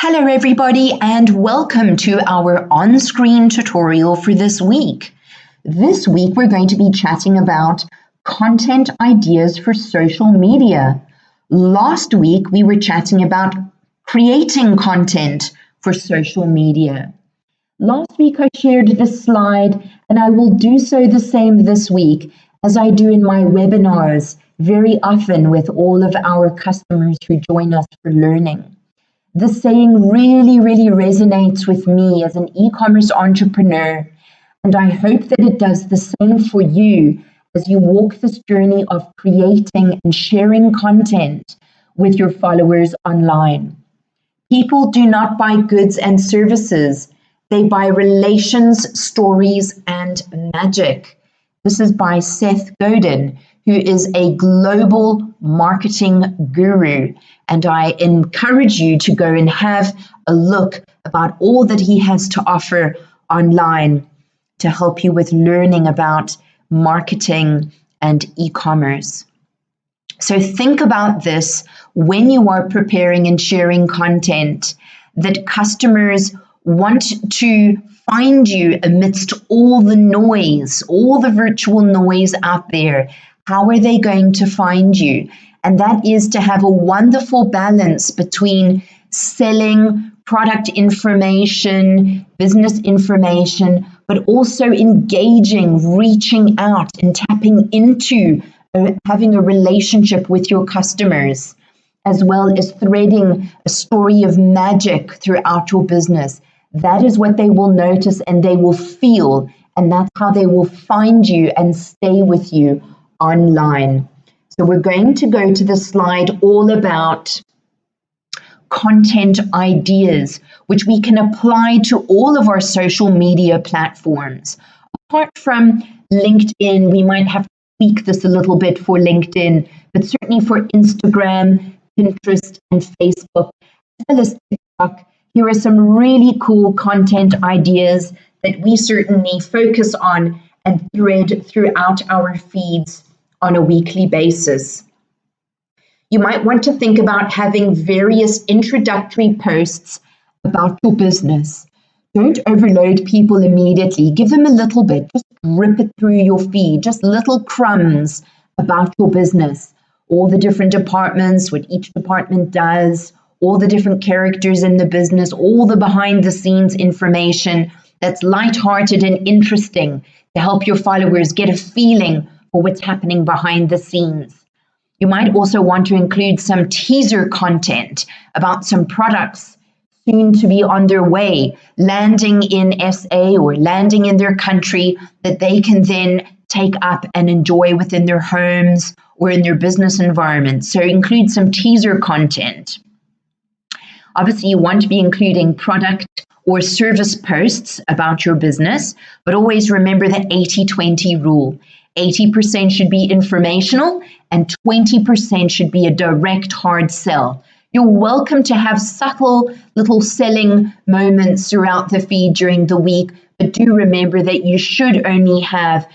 Hello everybody and welcome to our on-screen tutorial for this week. This week we're going to be chatting about content ideas for social media. Last week we were chatting about creating content for social media. Last week I shared this slide and I will do so the same this week as I do in my webinars very often with all of our customers who join us for learning. The saying really resonates with me as an e-commerce entrepreneur, and I hope that it does the same for you as you walk this journey of creating and sharing content with your followers online. People do not buy goods and services, they buy relations, stories, and magic. This is by Seth Godin, who is a global marketing guru. And I encourage you to go and have a look about all that he has to offer online to help you with learning about marketing and e-commerce. So think about this when you are preparing and sharing content, that customers want to find you amidst all the noise, all the virtual noise out there. How are they going to find you? And that is to have a wonderful balance between selling product information, business information, but also engaging, reaching out and tapping into having a relationship with your customers, as well as threading a story of magic throughout your business. That is what they will notice and they will feel, and that's how they will find you and stay with you online. So we're going to go to the slide all about content ideas, which we can apply to all of our social media platforms. Apart from LinkedIn, we might have to tweak this a little bit for LinkedIn, but certainly for Instagram, Pinterest, and Facebook, as well as TikTok, here are some really cool content ideas that we certainly focus on and thread throughout our feeds on a weekly basis. You might want to think about having various introductory posts about your business. Don't overload people immediately. Give them a little bit. Just rip it through your feed. Just little crumbs about your business. All the different departments, what each department does, all the different characters in the business, all the behind the scenes information that's lighthearted and interesting to help your followers get a feeling for what's happening behind the scenes. You might also want to include some teaser content about some products soon to be on their way, landing in SA or landing in their country that they can then take up and enjoy within their homes or in their business environment. So include some teaser content. Obviously, you want to be including product or service posts about your business, but always remember the 80-20 rule. 80% should be informational and 20% should be a direct hard sell. You're welcome to have subtle little selling moments throughout the feed during the week, but do remember that you should only have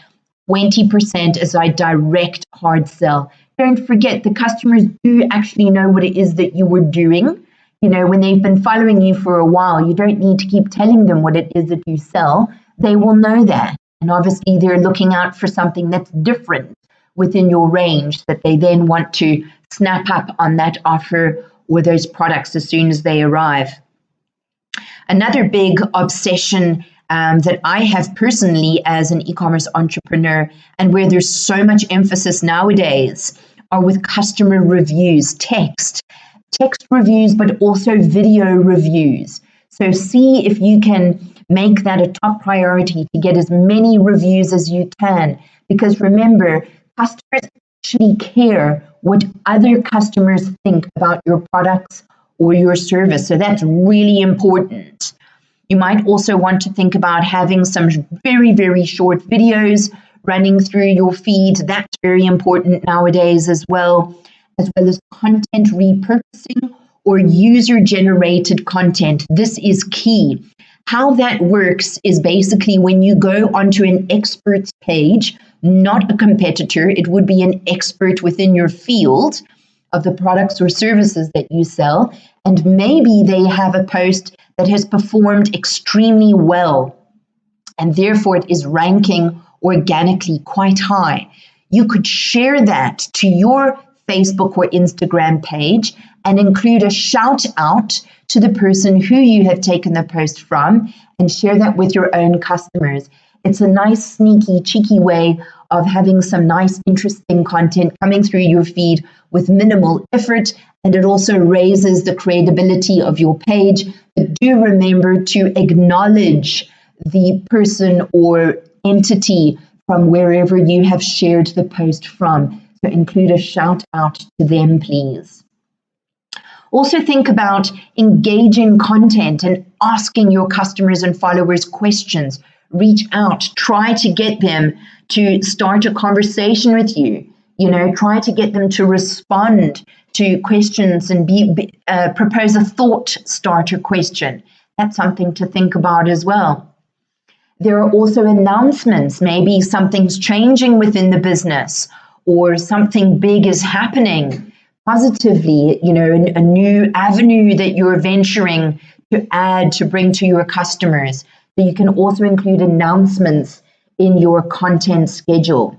20% as a direct hard sell. Don't forget, the customers do actually know what it is that you were doing. You know, when they've been following you for a while, you don't need to keep telling them what it is that you sell. They will know that. And obviously, they're looking out for something that's different within your range that they then want to snap up on that offer or those products as soon as they arrive. Another big obsession that I have personally as an e-commerce entrepreneur, and where there's so much emphasis nowadays, are with customer reviews, text reviews, but also video reviews. So see if you can make that a top priority to get as many reviews as you can, because remember, customers actually care what other customers think about your products or your service. So that's really important. You might also want to think about having some very short videos running through your feed. That's very important nowadays as well as content repurposing or user-generated content. This is key. How that works is basically when you go onto an expert's page, not a competitor, it would be an expert within your field, of the products or services that you sell, and maybe they have a post that has performed extremely well, and therefore it is ranking organically quite high. You could share that to your Facebook or Instagram page and include a shout out to the person who you have taken the post from and share that with your own customers. It's a nice, sneaky, cheeky way of having some nice, interesting content coming through your feed with minimal effort, and it also raises the credibility of your page. But do remember to acknowledge the person or entity from wherever you have shared the post from. So include a shout out to them, please. Also think about engaging content and asking your customers and followers questions. Reach out, try to get them to start a conversation with you. Try to get them to respond to questions and propose a thought starter question. That's something to think about as well. There are also announcements. Maybe something's changing within the business or something big is happening positively, a new avenue that you're venturing to add to bring to your customers. So you can also include announcements in your content schedule.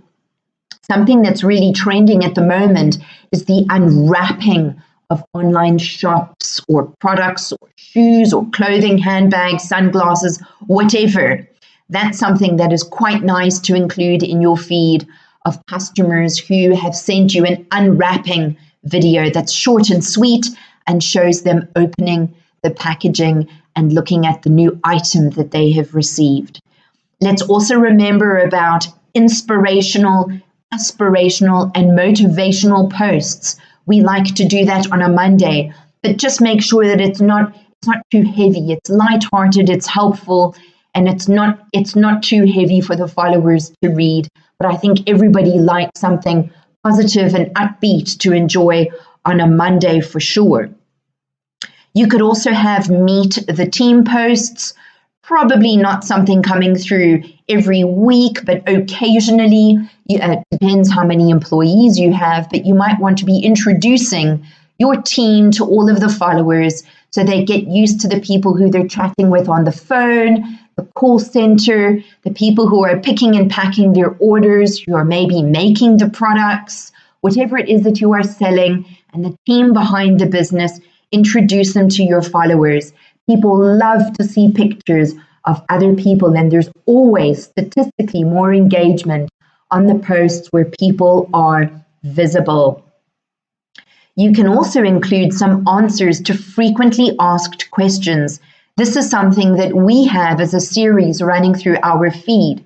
Something that's really trending at the moment is the unwrapping of online shops or products or shoes or clothing, handbags, sunglasses, whatever. That's something that is quite nice to include in your feed of customers who have sent you an unwrapping video that's short and sweet and shows them opening the packaging and looking at the new item that they have received. Let's also remember about inspirational, aspirational, and motivational posts. We like to do that on a Monday, but just make sure that it's not too heavy. It's lighthearted, it's helpful, and it's not too heavy for the followers to read. But I think everybody likes something positive and upbeat to enjoy on a Monday for sure. You could also have meet the team posts, probably not something coming through every week, but occasionally. It depends how many employees you have, but you might want to be introducing your team to all of the followers so they get used to the people who they're chatting with on the phone, the call center, the people who are picking and packing their orders, who are maybe making the products, whatever it is that you are selling, and the team behind the business. Introduce them to your followers. People love to see pictures of other people, and there's always statistically more engagement on the posts where people are visible. You can also include some answers to frequently asked questions. This is something that we have as a series running through our feed.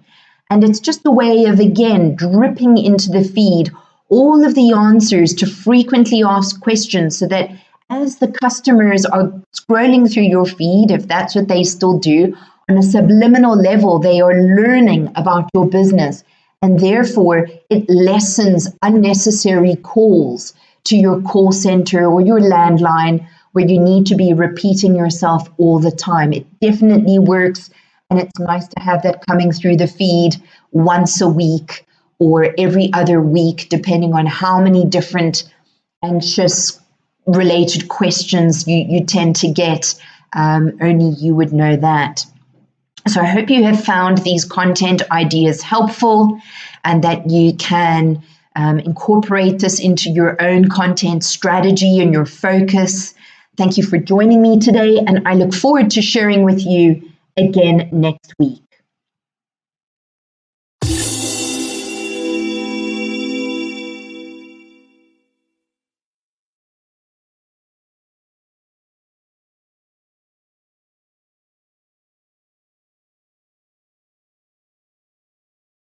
And it's just a way of, again, dripping into the feed all of the answers to frequently asked questions so that as the customers are scrolling through your feed, if that's what they still do, on a subliminal level, they are learning about your business. And therefore, it lessens unnecessary calls to your call center or your landline where you need to be repeating yourself all the time. It definitely works, and it's nice to have that coming through the feed once a week or every other week, depending on how many different anxious related questions you tend to get. Only you would know that. So I hope you have found these content ideas helpful and that you can incorporate this into your own content strategy and your focus. Thank you for joining me today, and I look forward to sharing with you again next week.